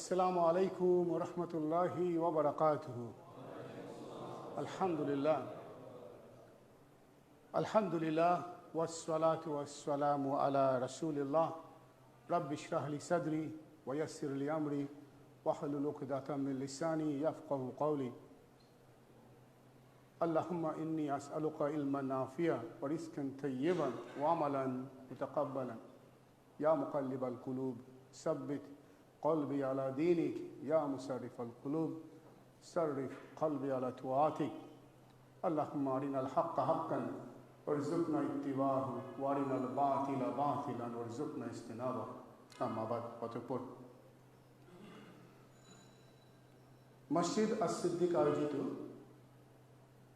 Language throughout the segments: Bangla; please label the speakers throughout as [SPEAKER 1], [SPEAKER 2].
[SPEAKER 1] السلام عليكم ورحمة الله وبركاته. الحمد لله والصلاة والسلام على رسول الله. رب اشرح لي صدري ويسر لي أمري واحلل عقدة من لساني يفقهوا قولي. اللهم إني أسألك علما نافعا ورزقا طيبا وعملا متقبلا. يا مقلب القلوب ثبت قلبي على دينك. يا مصرف القلوب صرف قلبي على طاعتك. اللهم أرنا الحق حقا وارزقنا اتباعه وأرنا الباطل باطلا وارزقنا اجتنابه. أما بعد অতঃপর মসজিদ as-সিদ্দিক আয়োজিত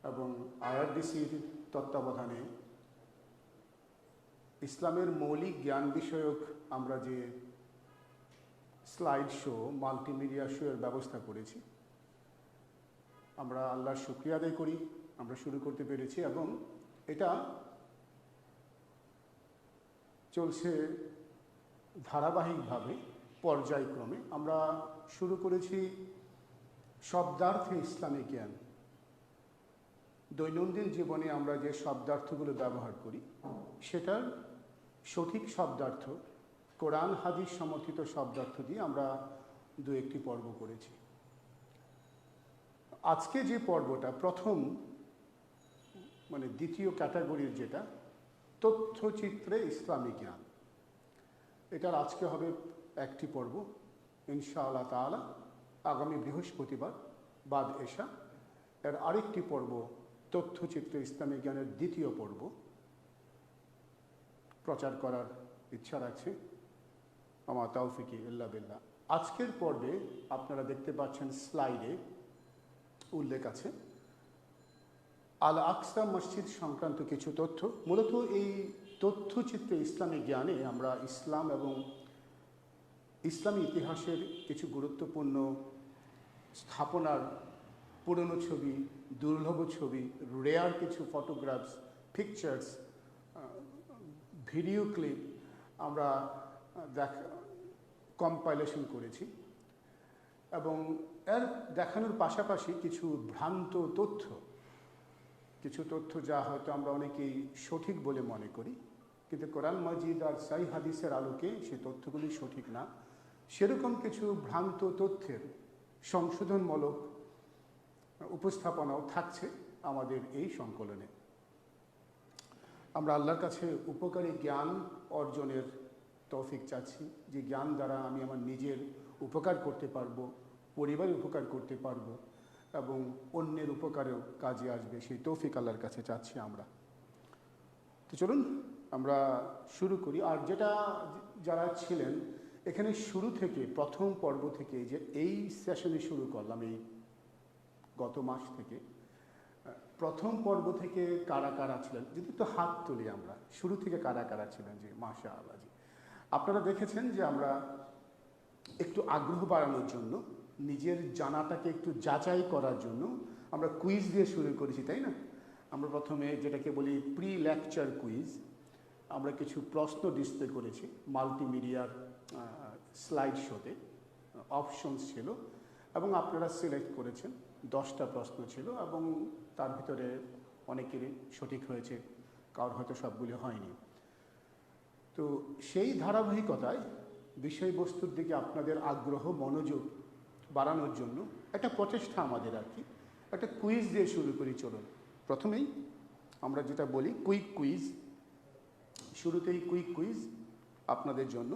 [SPEAKER 1] এবং আইআরডিসির তত্ত্বাবধানে ইসলামের মৌলিক জ্ঞান বিষয়ক আমরা যে স্লাইড শো মাল্টিমিডিয়া শো এর ব্যবস্থা করেছি, আমরা আল্লাহর শুকরিয়া আদায় করি আমরা শুরু করতে পেরেছি এবং এটা চলছে ধারাবাহিকভাবে পর্যায়ক্রমে। আমরা শুরু করেছি শব্দার্থে ইসলামিক জ্ঞান। দৈনন্দিন জীবনে আমরা যে শব্দার্থগুলো ব্যবহার করি সেটার সঠিক শব্দার্থ কোরআন হাদিস সমর্থিত শব্দার্থ দিয়ে আমরা দু একটি পর্ব করেছি। আজকে যে পর্বটা প্রথম দ্বিতীয় ক্যাটাগরির যেটা তথ্যচিত্রে ইসলামী জ্ঞান, এটার আজকে হবে একটি পর্ব ইনশাআল্লাহ তাআলা। আগামী বৃহস্পতিবার বাদ এশা এর আরেকটি পর্ব তথ্যচিত্রে ইসলামী জ্ঞানের দ্বিতীয় পর্ব প্রচার করার ইচ্ছা রাখছি। আমা তাওফিকি ইল্লা বিল্লাহ। আজকের পর্বে আপনারা দেখতে পাচ্ছেন স্লাইডে উল্লেখ আছে আল আকসা মসজিদ সংক্রান্ত কিছু তথ্য। মূলত এই তথ্যচিত্রে ইসলামী জ্ঞানে আমরা ইসলাম এবং ইসলামী ইতিহাসের কিছু গুরুত্বপূর্ণ স্থাপনার পুরনো ছবি, দুর্লভ ছবি, রেয়ার কিছু ফটোগ্রাফস, পিকচার্স, ভিডিও ক্লিপ আমরা কম্পাইলেশন করেছি এবং এর দেখানোর পাশাপাশি কিছু ভ্রান্ত তথ্য, কিছু তথ্য যা হয়তো আমরা অনেকেই সঠিক বলে মনে করি, কিন্তু কোরআন মাজিদ আর সহিহ হাদিসের আলোকে সেই তথ্যগুলি সঠিক না, সেরকম কিছু ভ্রান্ত তথ্যের সংশোধনমূলক উপস্থাপনাও থাকছে আমাদের এই সংকলনে। আমরা আল্লাহর কাছে উপকারী জ্ঞান অর্জনের তৌফিক চাচ্ছি, যে জ্ঞান দ্বারা আমি আমার নিজের উপকার করতে পারবো, পরিবারের উপকার করতে পারবো এবং অন্যের উপকারেও কাজে আসবে, সেই তৌফিক আল্লাহর কাছে চাচ্ছি আমরা। তো চলুন আমরা শুরু করি। আর যেটা যারা ছিলেন এখানে শুরু থেকে প্রথম পর্ব থেকে যে এই সেশনে শুরু করলাম, এই গত মাস থেকে প্রথম পর্ব থেকে কারা কারা ছিলেন যদি একটু হাত তুলি আমরা, শুরু থেকে কারা কারা ছিলেন? যে মাশাআল্লাহ জি, আপনারা দেখেছেন যে আমরা একটু আগ্রহ বাড়ানোর জন্য, নিজের জানাটাকে একটু যাচাই করার জন্য আমরা কুইজ দিয়ে শুরু করেছি, তাই না? আমরা প্রথমে যেটাকে বলি প্রি লেকচার কুইজ, আমরা কিছু প্রশ্ন ডিসপ্লে করেছি মাল্টিমিডিয়ার স্লাইড শোতে, অপশনস ছিল এবং আপনারা সিলেক্ট করেছেন। 10টা প্রশ্ন ছিল এবং তার ভিতরে অনেকেরই সঠিক হয়েছে, কারোর হয়তো সবগুলি হয়নি। তো সেই ধারাবাহিকতায় বিষয়বস্তুর দিকে আপনাদের আগ্রহ মনোযোগ বাড়ানোর জন্য একটা প্রচেষ্টা আমাদের আর কি, একটা কুইজ দিয়ে শুরু করি। চলুন প্রথমেই আমরা যেটা বলি কুইক কুইজ, শুরুতেই কুইক কুইজ আপনাদের জন্য।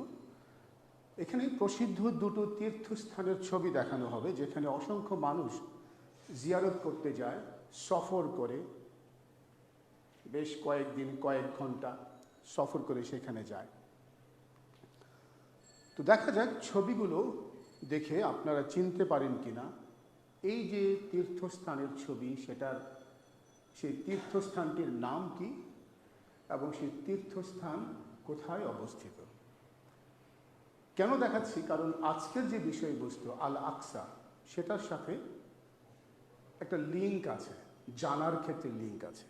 [SPEAKER 1] এখানে প্রসিদ্ধ দুটো তীর্থস্থানের ছবি দেখানো হবে যেখানে অসংখ্য মানুষ জিয়ারত করতে যায়, সফর করে, বেশ কয়েকদিন কয়েক ঘন্টা সফর করে সেখানে যায়। তো দেখা যাক ছবিগুলো দেখে আপনারা চিনতে পারেন কিনা এই যে তীর্থস্থানের ছবি, সেই তীর্থস্থানটির নাম কি এবং সেই তীর্থস্থান কোথায় অবস্থিত। কেন দেখাচ্ছি? কারণ আজকের যে বিষয়বস্তু আল আকসা, সেটার সাথে একটা লিঙ্ক আছে, জানার ক্ষেত্রে লিঙ্ক আছে।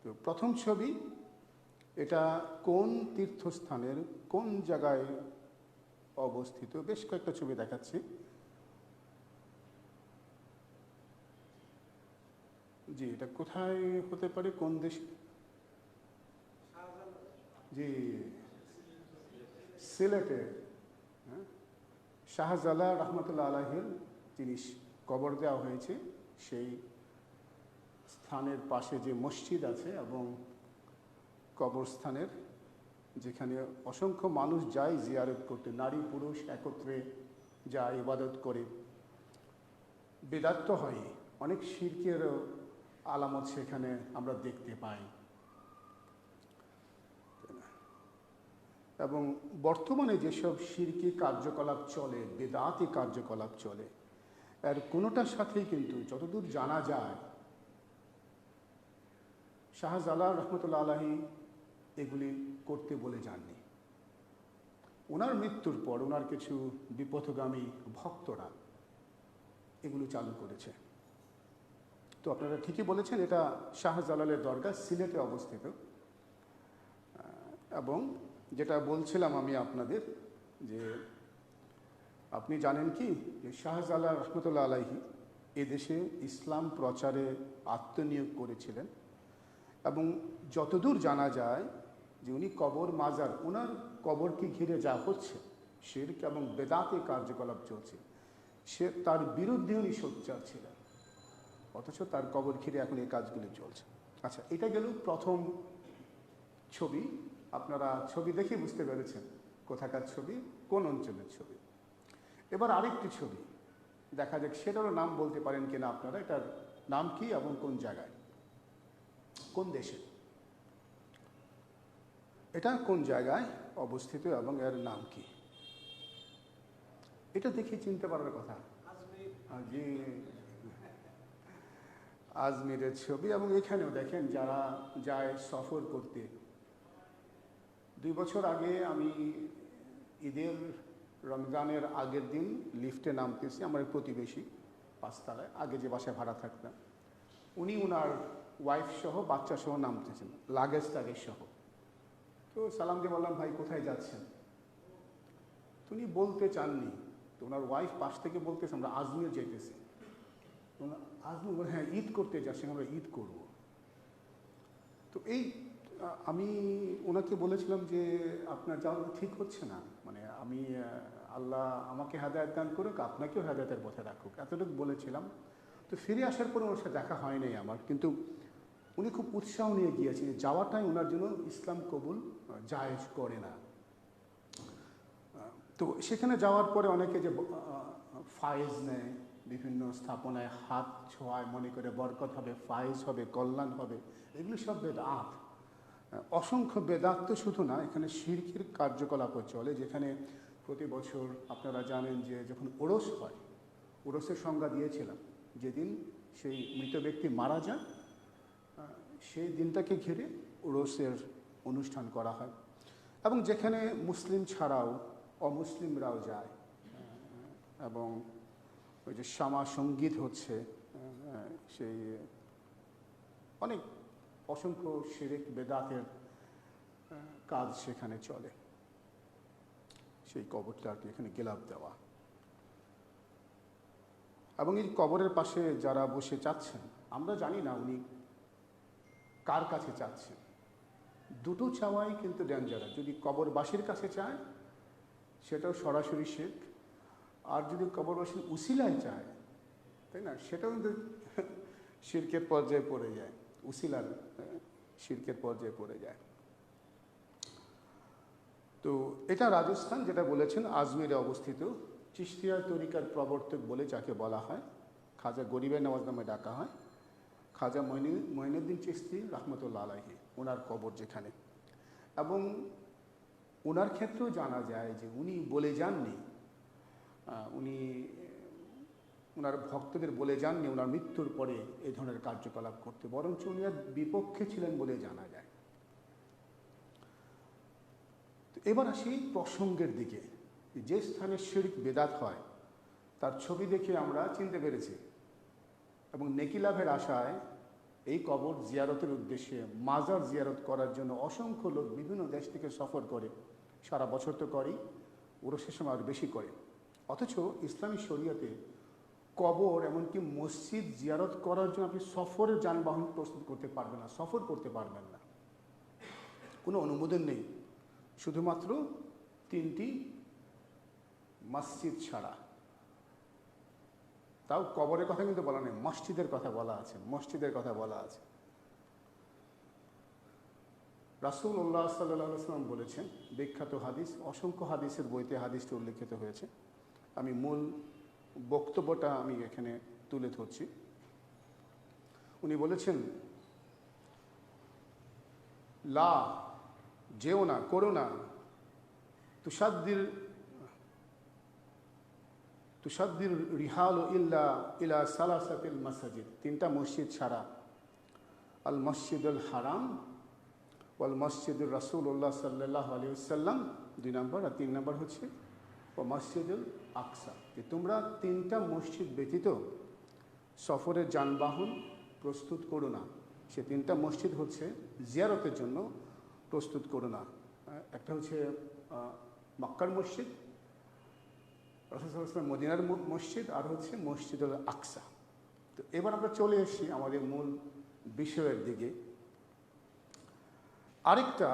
[SPEAKER 1] তো প্রথম ছবি, এটা কোন তীর্থস্থানের কোন জায়গায় অবস্থিত। বেশ কয়েকটা ছবি দেখাচ্ছি। জি, এটা কোথায় হতে পারে, কোন দেশে? জি, সিলেটে। হ্যাঁ, শাহজালাল রহমতুল্লাহ আলাহির যিনি কবর দেওয়া হয়েছে, সেই স্থানের পাশে যে মসজিদ আছে এবং কবরস্থানের যেখানে অসংখ্য মানুষ যায় জিয়ারত করতে, নারী পুরুষ একত্রে যায়, ইবাদত করে। বেদাত তো হয়, অনেক শিরকের আলামত সেখানে আমরা দেখতে পাই। এবং বর্তমানে যেসব শিরকি কার্যকলাপ চলে, বেদাতি কার্যকলাপ চলে, এর কোনোটার সাথেই কিন্তু যতদূর জানা যায় শাহজালাল রহমতুল্লাহ আলাহি এগুলি করতে বলে যাননি। ওনার মৃত্যুর পর ওনার কিছু বিপথগামী ভক্তরা এগুলো চালু করেছে। তো আপনারা ঠিকই বলেছেন, এটা শাহজালালের দরগা, সিলেটে অবস্থিত। এবং যেটা বলছিলাম আমি আপনাদের, যে আপনি জানেন কি যে শাহজালাল রহমতুল্লাহ আলাইহি এদেশে ইসলাম প্রচারে আত্মনিয়োগ করেছিলেন। এবং যতদূর জানা যায় যে উনি কবর মাজার, ওনার কবরকে ঘিরে যা হচ্ছে শিরক এবং বেদাতে কার্যকলাপ চলছে, সে তার বিরুদ্ধে উনি সোচ্চার ছিলেন, অথচ তার কবর ঘিরে এখন এই কাজগুলি চলছে। আচ্ছা, এটা গেল প্রথম ছবি। আপনারা ছবি দেখে বুঝতে পেরেছেন কোথাকার ছবি, কোন অঞ্চলের ছবি। এবার আরেকটি ছবি দেখা যাক, সেটারও নাম বলতে পারেন কিনা আপনারা, এটার নাম কি এবং কোন জায়গায়, কোন দেশে, এটা কোন জায়গায় অবস্থিত এবং এর নাম কি, এটা দেখে চিনতে পারার কথা। জি, আজমিরের ছবি। এবং এখানেও দেখেন যারা যায় সফর করতে। 2 বছর আগে আমি ঈদের রমজানের আগের দিন লিফটে নামতেছি, আমার প্রতিবেশী 5 তলায়, আগে যে বাসায় ভাড়া থাকতাম, উনি ওনার ওয়াইফ সহ বাচ্চা সহ নামতেছেন, লাগেজ টাগেজ সহ। তো সালাম দিয়ে বললাম, ভাই কোথায় যাচ্ছেন? তো উনি বলতে চাননি। তো ওনার ওয়াইফ পাশ থেকে বলতেছে, আমরা আজমির যেতেছি। আজমির বলে, হ্যাঁ ঈদ করতে যাচ্ছি, আমরা ঈদ করব। তো এই আমি ওনাকে বলেছিলাম যে আপনার যাওয়া ঠিক হচ্ছে না, মানে আমি আল্লাহ আমাকে হেদায়েত দান করুক, আপনাকেও হেদায়েতের পথে রাখুক, এতটুকু বলেছিলাম। তো ফিরে আসার পরে ওর সাথে দেখা হয় নাই আমার, কিন্তু উনি খুব উৎসাহ নিয়ে গিয়েছেন। যাওয়াটাই ওনার জন্য ইসলাম কবুল জায়েজ করে না। তো সেখানে যাওয়ার পরে অনেকে যে ফায়েজ নেয়, বিভিন্ন স্থাপনায় হাত ছোঁয়ায়, মনে করে বরকত হবে, ফায়েজ হবে, কল্যাণ হবে, এগুলো সব বেদাত। অসংখ্য বেদাত তো শুধু না, এখানে শিরকের কার্যকলাপও চলে। যেখানে প্রতি বছর আপনারা জানেন যে যখন ওরস হয়, ওরসের সংজ্ঞা দিয়েছিলাম, যেদিন সেই মৃত ব্যক্তি মারা যান সেই দিনটাকে ঘিরে ওরসের অনুষ্ঠান করা হয়। এবং যেখানে মুসলিম ছাড়াও অমুসলিমরাও যায়, এবং ওই যে শ্যামা সঙ্গীত হচ্ছে, সেই অনেক অসংখ্য শিরক বেদাতের কাজ সেখানে চলে। সেই কবরটা আর কি এখানে গেলাপ দেওয়া। এবং এই কবরের পাশে যারা বসে চাচ্ছেন, আমরা জানি না উনি কার কাছে চাচ্ছেন। দুটো চাওয়াই কিন্তু ডেঞ্জারাস। যদি কবরবাসীর কাছে চায় সেটাও সরাসরি শিরক, আর যদি কবরবাসীর উসিলায় চায়, তাই না, সেটাও কিন্তু শিরকের পর্যায়ে পড়ে যায়, উসিলার শিরকের পর্যায়ে পড়ে যায়। তো এটা রাজস্থান, যেটা বলেছেন আজমিরে অবস্থিত। চিশতিয়া তরিকার প্রবর্তক বলে যাকে বলা হয়, খাজা গরিবের নওয়াজ নামে ডাকা হয়, খাজা মঈনুদ্দিন চিশতি রহমতুল্লাহ আলাইহি, ওনার কবর যেখানে। এবং ওনার ক্ষেত্রেও জানা যায় যে উনি বলে যাননি, উনি ওনার ভক্তদের বলে যাননি ওনার মৃত্যুর পরে এই ধরনের কার্যকলাপ করতে, বরঞ্চ উনি আর বিপক্ষে ছিলেন বলে জানা যায়। তো এবার আসি প্রসঙ্গের দিকে। যে স্থানে শিরক বেদাত হয় তার ছবি দেখে আমরা চিনতে পেরেছি, এবং নেকি লাভের আশায় এই কবর জিয়ারতের উদ্দেশ্যে, মাজার জিয়ারত করার জন্য অসংখ্য লোক বিভিন্ন দেশ থেকে সফর করে, সারা বছর তো করেই, ওরসের সময় আরও বেশি করে। অথচ ইসলামী শরিয়াতে কবর এমনকি মসজিদ জিয়ারত করার জন্য আপনি সফরের যানবাহন প্রস্তুত করতে পারবেন না, সফর করতে পারবেন না, কোনো অনুমোদন নেই, শুধুমাত্র 3টি মসজিদ ছাড়া। তাও কবরের কথা কিন্তু বলা নেই, মসজিদের কথা বলা আছে, মসজিদের কথা বলা আছে। রাসূলুল্লাহ সাল্লাল্লাহু আলাইহি ওয়াসাল্লাম বলেছেন, বিখ্যাত হাদিস, অসংখ্য হাদিসের বইতে হাদিসটি উল্লেখিত হয়েছে, আমি মূল বক্তব্যটা আমি এখানে তুলে ধরছি। উনি বলেছেন, লা, যেও না, করো না, তুসাদ্দির রিহাল ইল্লা ইলা সালাসাতিল মাসাজিদ, 3টা মসজিদ ছাড়া, আল মসজিদুল হারাম ওয়াল মসজিদুর রাসূলুল্লাহ সাল্লাল্লাহু আলাইহি ওয়াসাল্লাম 2 নম্বর, আর 3 নম্বর হচ্ছে ও মসজিদুল আকসা, যে তোমরা 3টা মসজিদ ব্যতীত সফরের যানবাহন প্রস্তুত করো না। সে 3টা মসজিদ হচ্ছে জিয়ারতের জন্য প্রস্তুত করো না। একটা হচ্ছে মক্কার মসজিদ, রাসূল সাল্লাল্লাহু আলাইহি ওয়াসাল্লাম মদিনার মসজিদ, আর হচ্ছে মসজিদুল আকসা। তো এবার আমরা চলে এসেছি আমাদের মূল বিষয়ের দিকে। আরেকটা,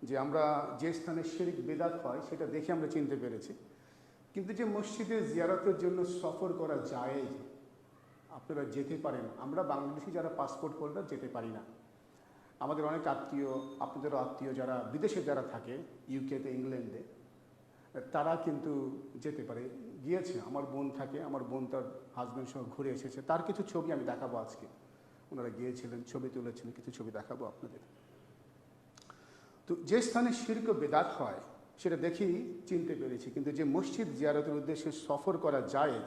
[SPEAKER 1] যে আমরা যে স্থানে শিরক বিদআত হয় সেটা দেখে আমরা চিনতে পেরেছি, কিন্তু যে মসজিদে জিয়ারতের জন্য সফর করা জায়েজ, আপনারা যেতে পারেন। আমরা বাংলাদেশি যারা পাসপোর্ট হোল্ডার যেতে পারি না। আমাদের অনেক আত্মীয়, আপনাদেরও আত্মীয় যারা বিদেশে যারা থাকে, ইউকেতে, ইংল্যান্ডে, তারা কিন্তু যেতে পারে, গিয়েছে। আমার বোন থাকে, আমার বোন তার হাজব্যান্ড সহ ঘুরে এসেছে, তার কিছু ছবি আমি দেখাবো আজকে। ওনারা গিয়েছিলেন, ছবি তুলেছিলেন, কিছু ছবি দেখাবো আপনাদের। তো যে স্থানে শিরক বিদআত হয় সেটা দেখেই চিনতে পেরেছি, কিন্তু যে মসজিদ জিয়ারতের উদ্দেশ্যে সফর করা জায়েজ,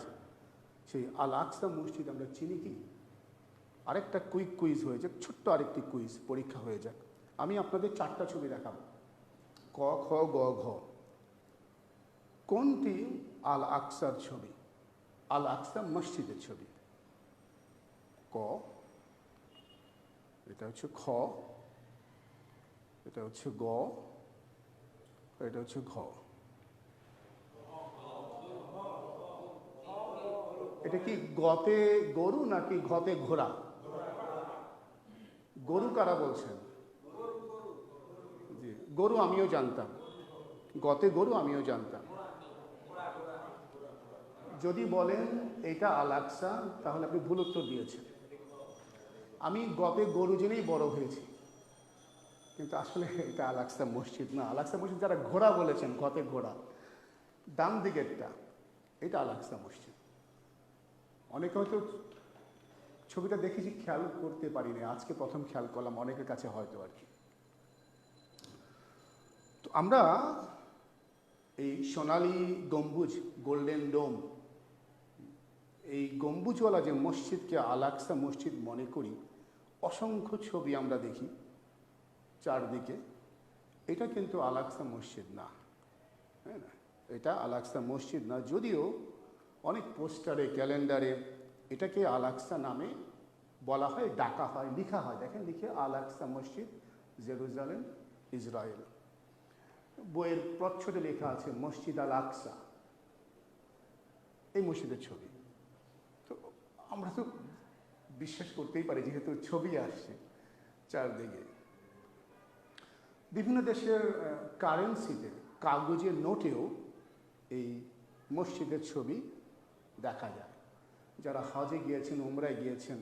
[SPEAKER 1] সেই আল আকসা মসজিদ আমরা চিনি কি? আরেকটা কুইজ হয়ে যাক, ছোট্ট আরেকটি কুইজ পরীক্ষা হয়ে যাক। আমি আপনাদের 4টা ছবি দেখাবো, ক, খ, গ, ঘ। কোনটি আল আকসার ছবি? আল আকসা মসজিদের ছবি। ক, এটা হচ্ছে খ, এটা হচ্ছে গ, এটা হচ্ছে ঘ। এটা কি গতে গরু নাকি ঘতে ঘোড়া? গরু কারা বলছেন? জি, গরু আমিও জানতাম, গতে গরু আমিও জানতাম। যদি বলেন এটা আল আকসা, তাহলে আপনি ভুল উত্তর দিয়েছেন। আমি গতে গরু জেনেই বড় হয়েছি, কিন্তু আসলে এটা আল আকসা মসজিদ না। আল আকসা মসজিদ যারা ঘোড়া বলেছেন, গতে ঘোড়া, ডান দিকেরটা, এটা আল আকসা মসজিদ। অনেকে হয়তো ছবিটা দেখেছি, খেয়াল করতে পারিনি, আজকে প্রথম খেয়াল করলাম, অনেকের কাছে হয়তো আর কি। তো আমরা এই সোনালী গম্বুজ, গোল্ডেন ডোম, এই গম্বুজওয়ালা যে মসজিদকে আল আকসা মসজিদ মনে করি, অসংখ্য ছবি আমরা দেখি চারদিকে। এটা কিন্তু আল আকসা মসজিদ না, হ্যাঁ না, এটা আল আকসা মসজিদ না। যদিও অনেক পোস্টারে, ক্যালেন্ডারে এটাকে আল আকসা নামে বলা হয়, ডাকা হয়, লেখা হয়, দেখেন লিখে আল আকসা মসজিদ, জেরুজালেম, ইসরায়েল। বইয়ের প্রচ্ছদে লেখা আছে মসজিদ আল আকসা, এই মসজিদের ছবি। তো আমরা তো বিশ্বাস করতেই পারি, যেহেতু ছবি আসছে চারদিকে। বিভিন্ন দেশের কারেন্সিতে, কাগজের নোটেও এই মসজিদের ছবি দেখা যায়। যারা হজে গিয়েছেন, উমরায় গিয়েছেন,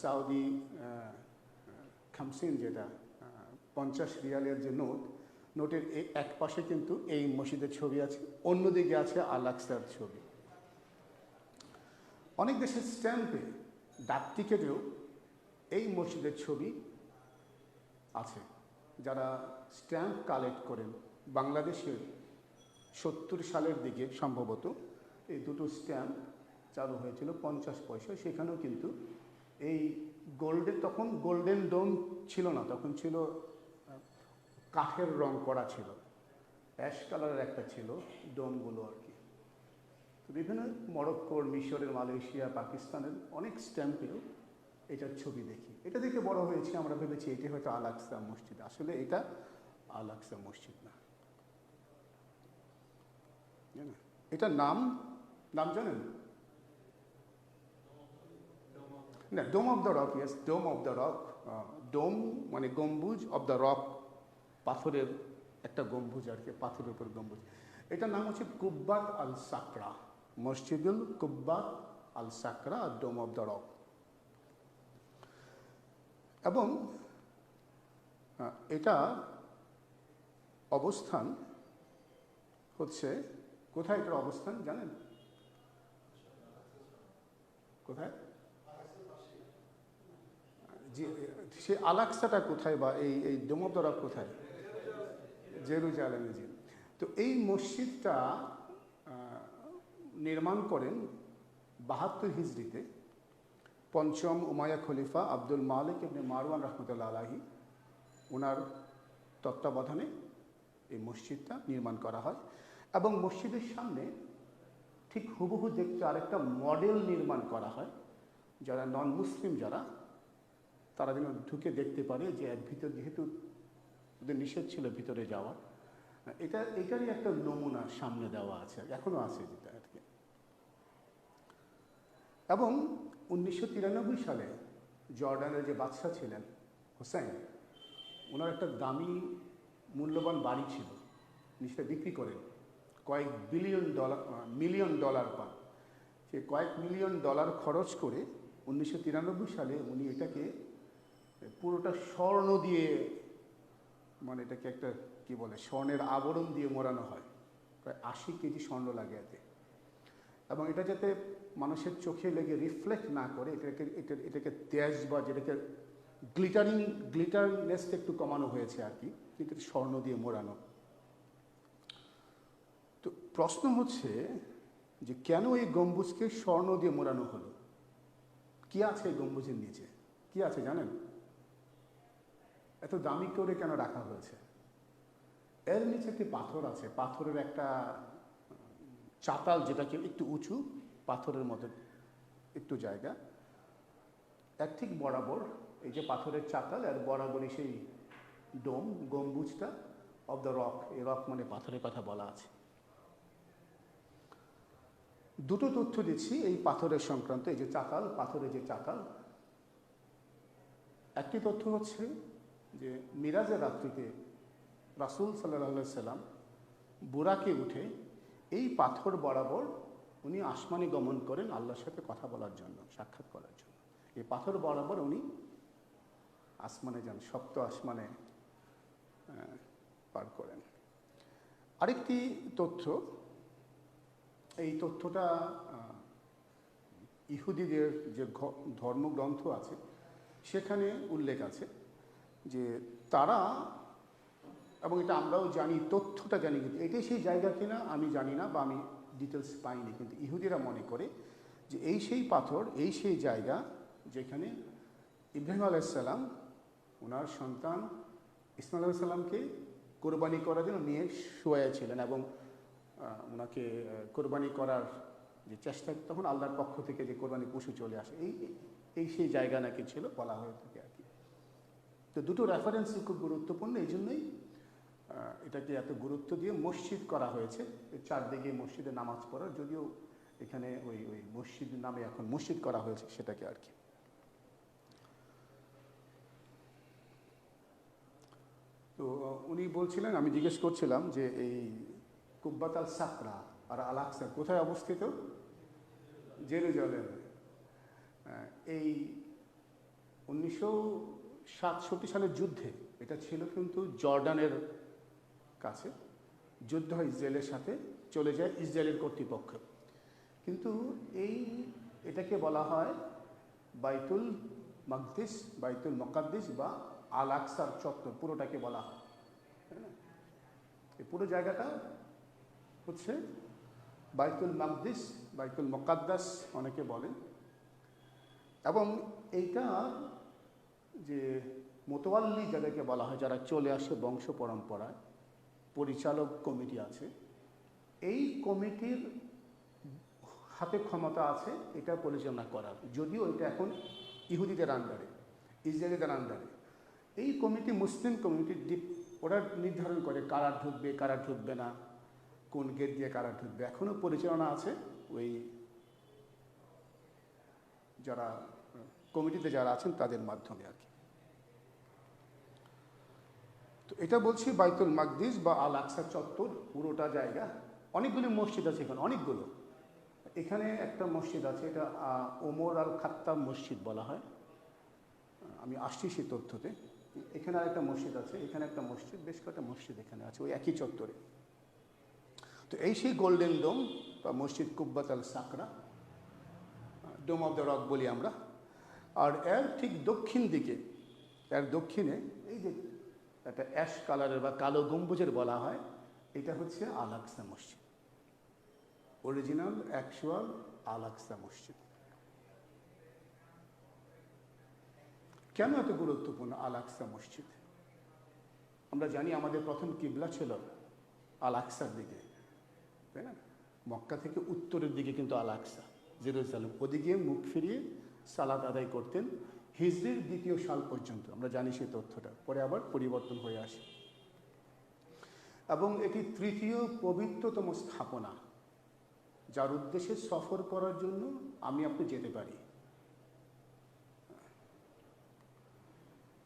[SPEAKER 1] সাউদি খামসিন, যেটা 50 রিয়ালের যে নোটের এক পাশে কিন্তু এই মসজিদের ছবি আছে, অন্যদিকে আছে আল আকসার ছবি। অনেক দেশের স্ট্যাম্পে, ডাক টিকেটেও এই মসজিদের ছবি আছে। যারা স্ট্যাম্প কালেক্ট করেন, বাংলাদেশের 70 সালের দিকে সম্ভবত এই দুটো স্ট্যাম্প চালু হয়েছিল 50 পয়সা, সেখানেও কিন্তু এই তখন গোল্ডেন ডোম ছিল না, তখন ছিল কাঠের রং করা ছিল, অ্যাশ কালারের একটা ছিল ডোমগুলো আর কি। তো বিভিন্ন মরক্কোর, মিশরের, মালয়েশিয়া, পাকিস্তানের অনেক স্ট্যাম্পেও এটার ছবি দেখি। এটা দেখে বড় হয়েছে, আমরা ভেবেছি এটি হয়তো আল আকসা মসজিদ, আসলে এটা আল আকসা মসজিদ না। জানেন? এটার নাম নাম জানেন? না, dome of the rock, yes, dome of the rock. Dome মানে গম্বুজ, অফ দ্য রক পাথরের একটা গম্বুজ আর কি, পাথরের উপর গম্বুজ। এটার নাম হচ্ছে কুব্বাত আল সাকরা, মসজিদুল কুব্বাত আল সাকরা আর ডোম অফ দ্য রক। এবং এটা অবস্থান হচ্ছে কোথায়? এটার অবস্থান জানেন কোথায়? যে সে আলাক্সাটা কোথায়, বা এই ডোম অফ দ্য রক কোথায়? জেরুজালেমে। জি। তো এই মসজিদটা নির্মাণ করেন 72 হিজরিতে পঞ্চম উমাইয়া খলিফা আব্দুল মালিক ইবনে মারওয়ান রহমতুল্লাহ আলাহি, ওনার তত্ত্বাবধানে এই মসজিদটা নির্মাণ করা হয়। এবং মসজিদের সামনে ঠিক হুবহু দেখতে আরেকটা মডেল নির্মাণ করা হয়, যারা নন মুসলিম যারা, তারা যেন ঢুকে দেখতে পারে যে এর ভিতর, যেহেতু ওদের নিষেধ ছিল ভিতরে যাওয়া, এটারই একটা নমুনা সামনে দেওয়া আছে, এখনো আছে যেটা আর কি। এবং 1993 সালে জর্ডানের যে বাদশা ছিলেন হোসেন, ওনার একটা দামি মূল্যবান বাড়ি ছিল, সেটা বিক্রি করেন, কয়েক মিলিয়ন ডলার পান। সে কয়েক মিলিয়ন ডলার খরচ করে 1993 সালে উনি এটাকে পুরোটা স্বর্ণ দিয়ে, মানে এটাকে একটা কি বলে, স্বর্ণের আবরণ দিয়ে মোড়ানো হয়, প্রায় 80 কেজি স্বর্ণ লাগে এতে। এবং এটা যাতে মানুষের চোখে লেগে রিফ্লেক্ট না করে, এটাকে তেজ বা যেটাকে গ্লিটারনেসটা একটু কমানো হয়েছে আর কি, কিন্তু স্বর্ণ দিয়ে মোড়ানো। তো প্রশ্ন হচ্ছে যে কেন এই গম্বুজকে স্বর্ণ দিয়ে মোড়ানো হলো? কি আছে এই গম্বুজের নিচে? কি আছে জানেন? এত দামি করে কেন রাখা হয়েছে? এর নিচে একটি পাথর আছে, পাথরের একটা চাতাল, যেটাকে একটু উঁচু, পাথরের মতো একটু জায়গা, এক ঠিক বরাবর এই যে পাথরের চাতাল, এর বরাবরই সেই ডোম, গম্বুজটা অফ দ্য রক। এই রক মানে পাথরের কথা বলা আছে। দুটো তথ্য দিচ্ছি এই পাথরের সংক্রান্ত, এই যে চাতাল, পাথরের যে চাতাল। একটি তথ্য হচ্ছে যে মিরাজের রাত্রিতে রাসূল সাল্লাল্লাহু সাল্লাম বুরাকে উঠে এই পাথর বরাবর উনি আসমানে গমন করেন আল্লাহর সাথে কথা বলার জন্য, সাক্ষাৎ করার জন্য। এই পাথর বরাবর উনি আসমানে যান, সপ্ত আসমানে পার করেন। আরেকটি তথ্য, এই তথ্যটা ইহুদিদের যে ধর্মগ্রন্থ আছে সেখানে উল্লেখ আছে যে তারা, এবং এটা আমরাও জানি, তথ্যটা জানি, কিন্তু এটাই সেই জায়গা কিনা আমি জানি না, বা আমি ডিটেলস পাইনি, কিন্তু ইহুদিরা মনে করে যে এই সেই পাথর, এই সেই জায়গা যেখানে ইব্রাহিম আলাইহিসসালাম ওনার সন্তান ইসমাইল আলাইহিসসালামকে কোরবানি করার জন্য নিয়ে শুয়েছিলেন, এবং ওনাকে কোরবানি করার যে চেষ্টা, তখন আল্লাহর পক্ষ থেকে যে কোরবানি পশু চলে আসে, এই সেই জায়গা নাকি ছিল, বলা হয়ে থাকে আর কি। তো দুটো রেফারেন্সই খুব গুরুত্বপূর্ণ, এই জন্যই এটাকে এত গুরুত্ব দিয়ে মসজিদ করা হয়েছে, চারদিকে মসজিদে নামাজ পড়ার, যদিও এখানে ওই মসজিদ নামে এখন মসজিদ করা হয়েছে সেটাকে আর কি। তো উনি বলছিলেন, আমি জিজ্ঞেস করছিলাম যে এই কুব্বাত আল সাকরা আর আল আকসা কোথায় অবস্থিত? জেরুজালেমে। এই 1967 সালের যুদ্ধে এটা ছিল কিন্তু জর্ডানের কাছে, যুদ্ধ হয় ইসরায়েলের সাথে, চলে যায় ইসরায়েলের কর্তৃপক্ষ। কিন্তু এটাকে বলা হয় বাইতুল মাকদিস, বাইতুল মুকাদ্দিস বা আল আকসার চত্বর, পুরোটাকে বলা হয়। এই পুরো জায়গাটা হচ্ছে বাইতুল মাকদিস, বাইতুল মুকাদ্দাস অনেকে বলেন। এবং এইটা যে মোতওয়াল্লি যাদেরকে বলা হয়, যারা চলে আসে বংশ পরম্পরায়, পরিচালক কমিটি আছে, এই কমিটির হাতে ক্ষমতা আছে এটা পরিচালনা করার, যদিও এটা এখন ইহুদিদের আন্ডারে, ইসরায়েলিদের আন্ডারে। এই কমিটি মুসলিম কমিটি, ওরা নির্ধারণ করে কারা ঢুকবে কারা ঢুকবে না, কোন গেট দিয়ে কারা ঢুকবে এখনও পরিচালনা আছে ওই যারা কমিটিতে যারা আছেন তাদের মাধ্যমে আর কি। তো এটা বলছি বাইতুল মাকদিস বা আল আকসা চত্বর পুরোটা জায়গা। অনেকগুলি মসজিদ আছে এখানে, অনেকগুলো। এখানে একটা মসজিদ আছে, এটা ওমর আল খাত্তাব মসজিদ বলা হয়, আমি আসছি সেই তথ্যতে। এখানে আর একটা মসজিদ আছে, এখানে একটা মসজিদ, বেশ কয়েকটা মসজিদ এখানে আছে ওই একই চত্বরে। তো এই সেই গোল্ডেন ডোম বা মসজিদ কুব্বাত আল সাকরা, ডোম অফ দ্য রক বলি আমরা। আর এর ঠিক দক্ষিণ দিকে, এর দক্ষিণে এই যে একটা অ্যাশ কালারের বা কালো গম্বুজের বলা হয়, এটা হচ্ছে আল আকসা মসজিদ, অরিজিনাল অ্যাকচুয়াল আল আকসা মসজিদ। কেন এত গুরুত্বপূর্ণ আল আকসা মসজিদ? আমরা জানি আমাদের প্রথম কিবলা ছিল আল আকসার দিকে, তাই না? মক্কা থেকে উত্তরের দিকে কিন্তু আল আকসা, জেরুজালেম, ওদিকে মুখ ফিরিয়ে সালাত আদায় করতেন হিজরির ২য় সাল পর্যন্ত। আমরা জানি সেই তথ্যটা, পরে আবার পরিবর্তন হয়ে আসে। এবং এটি ৩য় পবিত্রতম স্থাপনা, যার উদ্দেশ্যে সফর করার জন্য আমি আপনি যেতে পারি।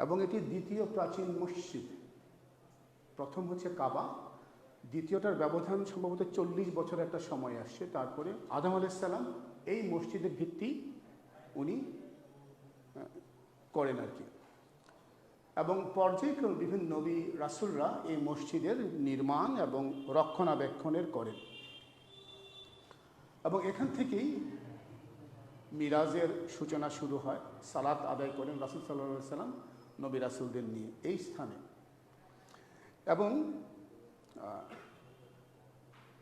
[SPEAKER 1] এবং এটি ২য় প্রাচীন মসজিদ। প্রথম হচ্ছে কাবা, দ্বিতীয়টার ব্যবধান সম্ভবত ৪০ বছর একটা সময় আসছে। তারপরে আদম আলাইহিস সালাম এই মসজিদের ভিত্তি উনি করেন আর কি। এবং পর্যায়ক্রমে বিভিন্ন নবী রাসূলরা এই মসজিদের নির্মাণ এবং রক্ষণাবেক্ষণের করেন। এবং এখান থেকেই মিরাজের সূচনা শুরু হয়। সালাত আদায় করেন রাসূল সাল্লাল্লাহু আলাইহি সাল্লাম নবী রাসূলদের নিয়ে এই স্থানে। এবং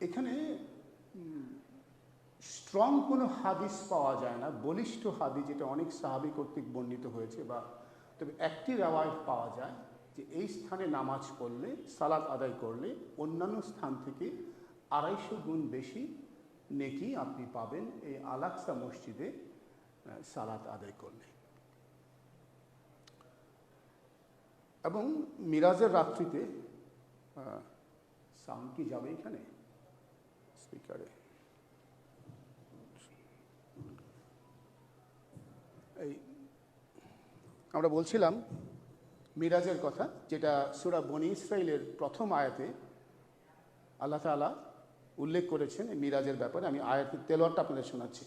[SPEAKER 1] এখানে স্ট্রং কোনো হাদিস পাওয়া যায় না, বলিষ্ঠ হাদিস যেটা অনেক সাহাবী কর্তৃক বর্ণিত হয়েছে, বা তবে একটি রেওয়ায়েত পাওয়া যায় যে এই স্থানে নামাজ পড়লে, সালাত আদায় করলে অন্যান্য স্থান থেকে ২৫০ গুণ বেশি নেকি আপনি পাবেন এই আল আকসা মসজিদে সালাত আদায় করলে। এবং মিরাজের রাত্রিতে সাউন্ড কি যাবে এখানে স্পিকারে? এই আমরা বলছিলাম মিরাজের কথা, যেটা সূরা বনী ইসরাঈলের প্রথম আয়াতে আল্লাহ তাআলা উল্লেখ করেছেন এই মিরাজের ব্যাপারে। আমি আয়াতের তেলাওয়াতটা আপনাদের শোনাচ্ছি।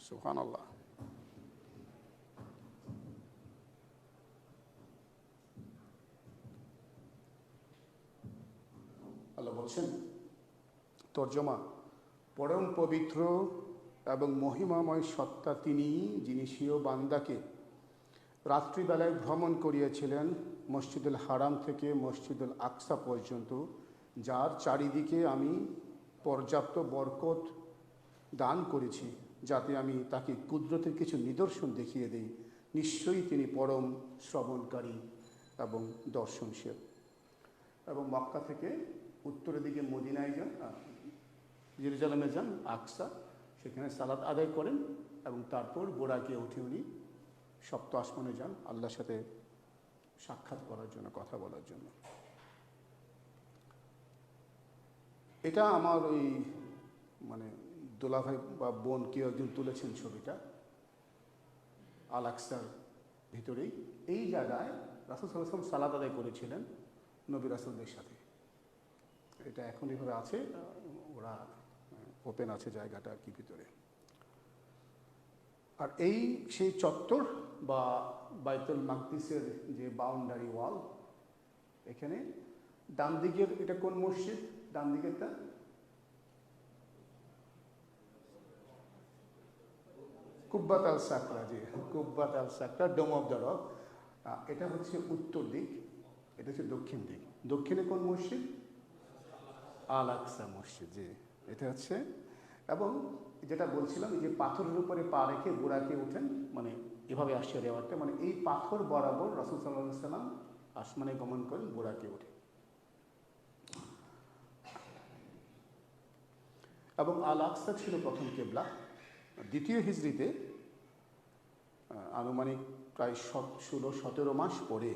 [SPEAKER 1] সুবহানাল্লাহ। আল্লাহ বলছেন, তর্জমা, পরম পবিত্র এবং মহিমাময় সত্তা তিনি, যিনি স্বীয় বান্দাকে রাত্রিবেলায় ভ্রমণ করিয়েছিলেন মসজিদুল হারাম থেকে মসজিদুল আকসা পর্যন্ত, যার চারিদিকে আমি পর্যাপ্ত বরকত দান করেছি, যাতে আমি তাকে কুদরতের কিছু নিদর্শন দেখিয়ে দিই। নিশ্চয়ই তিনি পরম শ্রবণকারী এবং দর্শনশীল। এবং মক্কা থেকে উত্তরের দিকে মদিনায় যান, জেরুজালেমে যান, আকসা, সেখানে সালাত আদায় করেন এবং তারপর বোরাকে উঠে উনি সপ্ত আসমানে যান আল্লাহর সাথে সাক্ষাৎ করার জন্য, কথা বলার জন্য। এটা আমার ওই মানে দোলাভাই বা বোন কেউ একজন তুলেছেন ছবিটা আল আকসার ভিতরেই। এই জায়গায় রাসূল সাল্লাল্লাহু আলাইহি ওয়াসাল্লাম সালাত আদায় করেছিলেন নবী রাসূলদের সাথে। এটা এখন এভাবে আছে, ওরা ওপেন আছে জায়গাটা আর কি ভিতরে। আর এই সেই চত্বর বা বাইতুল মাকদিসের যে বাউন্ডারি ওয়াল, এখানে ডান দিকের, এটা কোন মসজিদ ডান দিকেরটা? কুব্বাত আল সাকরা, জি, কুব্বাত আল সাকরা, ডোম অফ দ্য রক। এটা হচ্ছে উত্তর দিক, এটা হচ্ছে দক্ষিণ দিক। দক্ষিণে কোন মসজিদ? আল আকসা মসজিদ, জি। এটা হচ্ছে এবং যেটা বলছিলাম, এই যে পাথরের উপরে পা রেখে বুরাকে ওঠেন, মানে এভাবে আসছে রেওয়ারটা, মানে এই পাথর বরাবর রাসূল সাল্লাল্লাহু আলাইহি সাল্লাম আসমানে গমন করেন বুরাকে ওঠে। এবং আল আকসা ছিল প্রথম কেবলা। দ্বিতীয় হিজরিতে আনুমানিক প্রায় 16-17 মাস পরে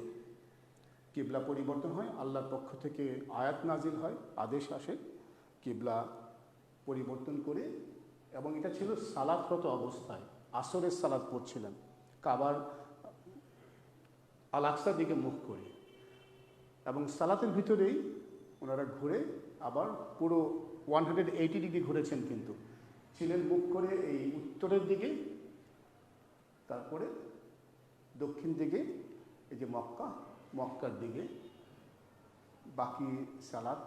[SPEAKER 1] কিবলা পরিবর্তন হয়। আল্লাহর পক্ষ থেকে আয়াত নাজিল হয়, আদেশ আসে কিবলা পরিবর্তন করে। এবং এটা ছিল সালাতরত অবস্থায়, আসরের সালাত পড়ছিলেন কাবার আল আকসার দিকে মুখ করে, এবং সালাতের ভিতরেই ওনারা ঘুরে আবার পুরো 180 ডিগ্রি ঘুরেছেন, কিন্তু ছিলেন মুখ করে এই উত্তরের দিকে, তারপরে দক্ষিণ দিকে এই যে মক্কার দিকে বাকি সালাত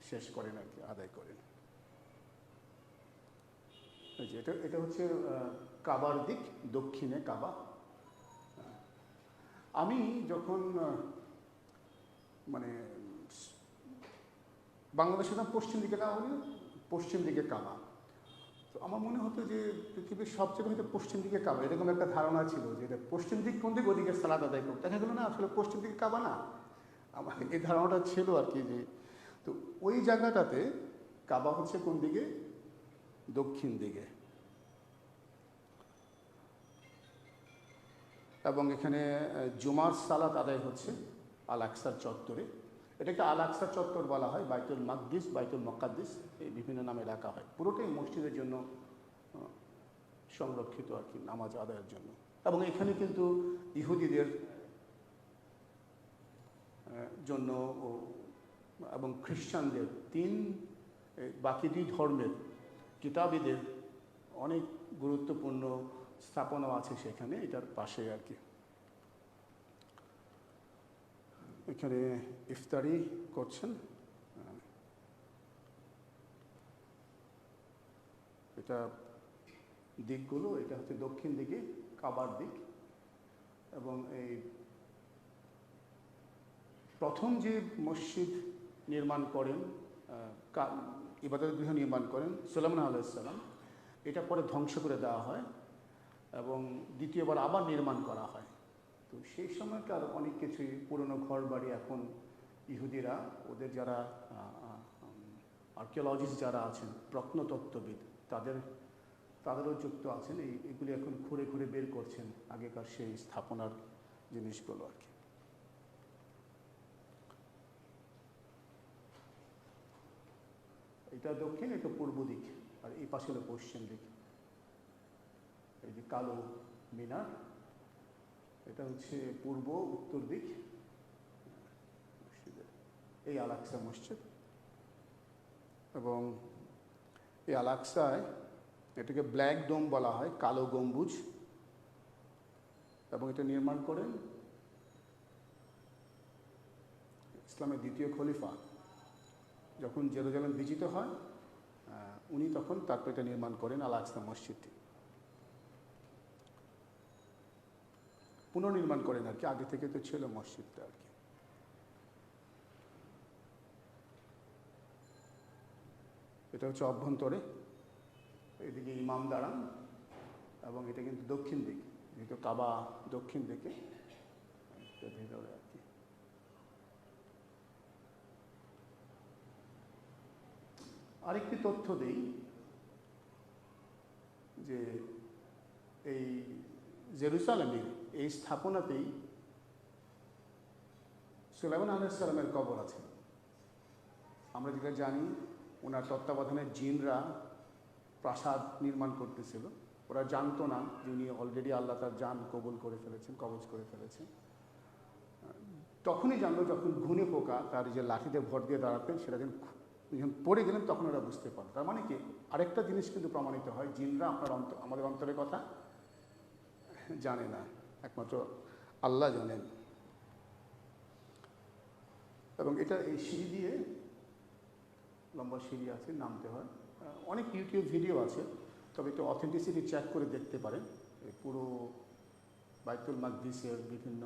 [SPEAKER 1] শেষ করেন আর কি, আদায় করেন। এটা হচ্ছে কাবার দিক, দক্ষিণে কাবা। আমি যখন মানে বাংলাদেশে না পশ্চিম দিকে না হলে পশ্চিম দিকে কাবা, তো আমার মনে হতো যে পৃথিবীর সব জায়গায় হয়তো পশ্চিম দিকে কাবা, এরকম একটা ধারণা ছিল যে এটা পশ্চিম দিক কোন দিকে, ওদিকে সালাত আদায় করতে। দেখা গেলো না, আসলে পশ্চিম দিকে কাবা না। আমার এই ধারণাটা ছিল আর কি, যে তো ওই জায়গাটাতে কাবা হচ্ছে কোন দিকে, দক্ষিণ দিকে। এবং এখানে জুমার সালাত আদায় হচ্ছে আল আকসার চত্বরে। এটাকে আল আকসার চত্বর বলা হয়, বাইতুল মাকদিস, বাইতুল মুকাদ্দিস, এই বিভিন্ন নামে ডাকা হয়। পুরোটাই মসজিদের জন্য সংরক্ষিত আর কি, নামাজ আদায়ের জন্য। এবং এখানে কিন্তু ইহুদিদের জন্য এবং খ্রিস্টানদের বাকি দুই ধর্মের কিতাবীদের অনেক গুরুত্বপূর্ণ স্থাপনাও আছে সেখানে, এটার পাশে আর কি। এখানে ইফতারি করছেন। এটা দিকগুলো, এটা হচ্ছে দক্ষিণ দিকে কাবার দিক। এবং এই প্রথম যে মসজিদ নির্মাণ করেন, ইবাদত গৃহ নির্মাণ করেন সুলাইমান আলাইহিস সালাম, এটা পরে ধ্বংস করে দেওয়া হয় এবং দ্বিতীয়বার আবার নির্মাণ করা হয়। তো সেই সময়কার অনেক কিছুই পুরনো ঘর বাড়ি এখন ইহুদিরা, ওদের যারা আর্কিওলজিস্ট যারা আছেন, প্রত্নতত্ত্ববিদ, তাদেরও যুক্ত আছেন, এগুলি এখন ঘুরে ঘুরে বের করছেন আগেকার সেই স্থাপনার জিনিসগুলো আর কি। এটা দক্ষিণ, এটা পূর্ব দিক, আর এই পাশে হলো পশ্চিম দিক। এই যে কালো মিনার, এটা হচ্ছে পূর্ব উত্তর দিক মসজিদের, এই আল আকসা মসজিদ। এবং এই আল আকসায় এটাকে ব্ল্যাক ডোম বলা হয়, কালো গম্বুজ। এবং এটা নির্মাণ করেন ইসলামের দ্বিতীয় খলিফা, যখন জেরুজালেম বিজিত হয় উনি তখন তারপর এটা নির্মাণ করেন আল আকসা মসজিদটি, পুনর্নির্মাণ করেন আর কি। আগে থেকে তো ছিল মসজিদটা আর কি। এটা হচ্ছে অভ্যন্তরে, এদিকে ইমাম দাঁড়ান, এবং এটা কিন্তু দক্ষিণ দিক, যেহেতু কাবা দক্ষিণ দিকে, ভেতরে আর কি। আরেকটি তথ্য দেই যে এই জেরুজালেমের এই স্থাপনাতেই সুলাইমান আলাইহিস সালামের কবর আছে। আমরা যেটা জানি, ওনার তত্ত্বাবধানে জিনরা প্রাসাদ নির্মাণ করতেছিল। ওরা জানতো না যে উনি অলরেডি আল্লাহ তার জান কবুল করে ফেলেছেন, কবজ করে ফেলেছেন। তখনই জানলো যখন ঘুনে পোকা তার যে লাঠিতে ভর দিয়ে দাঁড়াতেন, সেটা যখন পড়ে গেলেন তখন ওরা বুঝতে পারল। তার মানে কি, আরেকটা জিনিস কিন্তু প্রমাণিত হয়, জিনরা আমাদের অন্তরের কথা জানে না, একমাত্র আল্লাহ জানেন। এবং এটা এই সিঁড়ি দিয়ে, লম্বা সিঁড়ি আছে, নামতে হয়। অনেক ইউটিউব ভিডিও আছে, তবে একটু অথেন্টিসিটি চেক করে দেখতে পারেন। এই পুরো বাইতুল মাকদিসের বিভিন্ন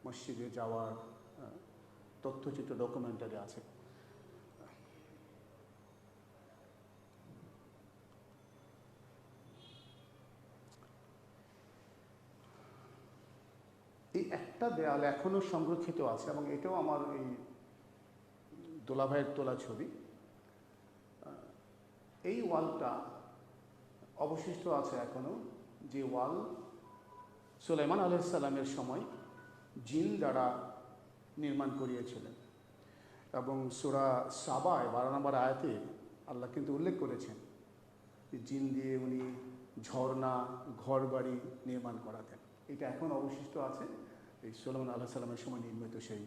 [SPEAKER 1] মসজিদে যাওয়ার তথ্যচিত্র ডকুমেন্টারি আছে। একটা দেয়াল এখনও সংরক্ষিত আছে, এবং এটাও আমার এই দোলাভাইয়ের তোলা ছবি। এই ওয়ালটা অবশিষ্ট আছে এখনও, যে ওয়াল সুলাইমান আলাইহিস সালামের সময় জিন দ্বারা নির্মাণ করিয়েছিলেন। এবং সূরা সাবায় 12 নম্বর আয়াতে আল্লাহ কিন্তু উল্লেখ করেছেন যে জিন দিয়ে উনি ঝর্ণা, ঘরবাড়ি নির্মাণ করাতেন। এটা এখন অবশিষ্ট আছে, এই সুলাইমান আলাইহিস সালামের সময় নির্মিত সেই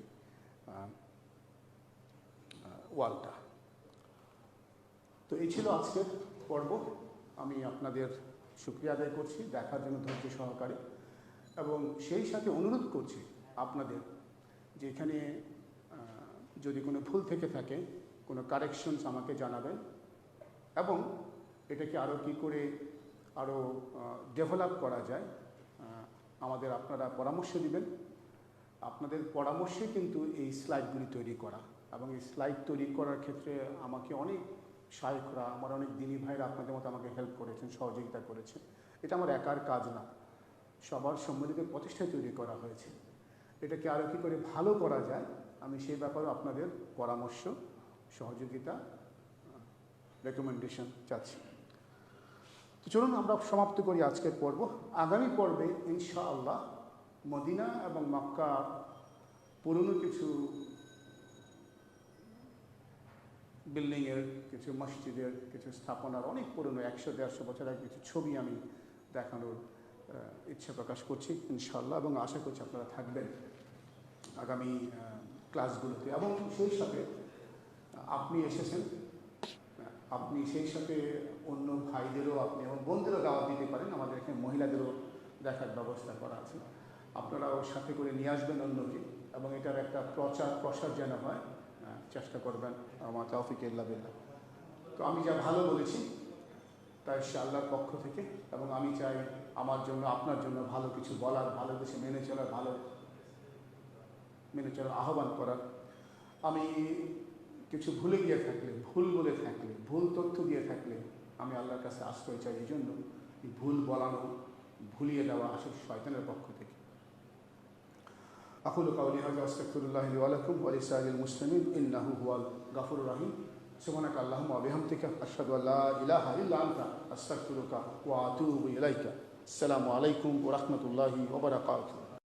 [SPEAKER 1] ওয়ালটা। তো এই ছিল আজকের পর্ব। আমি আপনাদের শুকরিয়া আদায় করছি দেখার জন্য ধৈর্য সহকারে, এবং সেই সাথে অনুরোধ করছি আপনাদের যে এখানে যদি কোনো ভুল থেকে থাকে, কোনো কারেকশনস আমাকে জানাবেন, এবং এটাকে আরও কী করে আরও ডেভেলপ করা যায় আমাদের আপনারা পরামর্শ দিবেন। আপনাদের পরামর্শে কিন্তু এই স্লাইডগুলি তৈরি করা, এবং এই স্লাইড তৈরি করার ক্ষেত্রে আমাকে অনেক শায়খরা, আমার অনেক দিনী ভাইরা আপনাদের মতো আমাকে হেল্প করেছেন, সহযোগিতা করেছেন। এটা আমার একার কাজ না, সবার সম্মিলিত প্রচেষ্টায় তৈরি করা হয়েছে। এটাকে আরও কী করে ভালো করা যায় আমি সেই ব্যাপারে আপনাদের পরামর্শ, সহযোগিতা, রেকমেন্ডেশন চাচ্ছি। তো চলুন আমরা সমাপ্ত করি আজকের পর্ব। আগামী পর্বে ইনশাআল্লাহ মদিনা এবং মক্কা পুরনো কিছু বিল্ডিংয়ের, কিছু মসজিদের, কিছু স্থাপনার অনেক পুরনো 100-150 বছরের কিছু ছবি আমি দেখানোর ইচ্ছা প্রকাশ করছি ইনশাআল্লাহ, এবং আশা করছি আপনারা থাকবেন আগামী ক্লাসগুলোতে। এবং সেই সাথে আপনি এসেছেন, আপনি সেই সাথে অন্য ভাইদেরও আপনি এবং বোনদেরও দাওয়াত দিতে পারেন। আমাদের এখানে মহিলাদেরও দেখার ব্যবস্থা করা আছে, আপনারাও সাথে করে নিয়ে আসবেন অন্যকে, এবং এটার একটা প্রচার প্রসার যেন হয় চেষ্টা করবেন। আমার তৌফিক ইল্লা বিল্লাহ। তো আমি যা ভালো বলেছি তাই সে আল্লাহর পক্ষ থেকে, এবং আমি চাই আমার জন্য, আপনার জন্য ভালো কিছু বলার, ভালো কিছু মেনে চলার, ভালো মেনে চলার আহ্বান করার। আমি কিছু ভুলে গিয়ে থাকলে, ভুল বলে থাকলে, ভুল তথ্য দিয়ে থাকলে আমি আল্লাহর কাছে আশ্রয় চাই। এই জন্য ভুল বলানো, ভুলিয়ে দেওয়া আসে শয়তানের পক্ষ থেকে। আকুলু কাউলি হাযা আস্তাগফিরুল্লাহ লি ওয়া লাকুম ওয়া লিসাইরিল মুসলিমিন ইন্নাহু হুয়াল গাফুরুর রহিম। সুবহানাকা আল্লাহুম্মা ওয়া বিহামদিকা আশহাদু আল্লা ইলাহা ইল্লা আনতা আস্তাগফিরুকা ওয়া আতুবু ইলাইকা। আসসালামু আলাইকুম ওয়া রাহমাতুল্লাহি ওয়া বারাকাতুহু।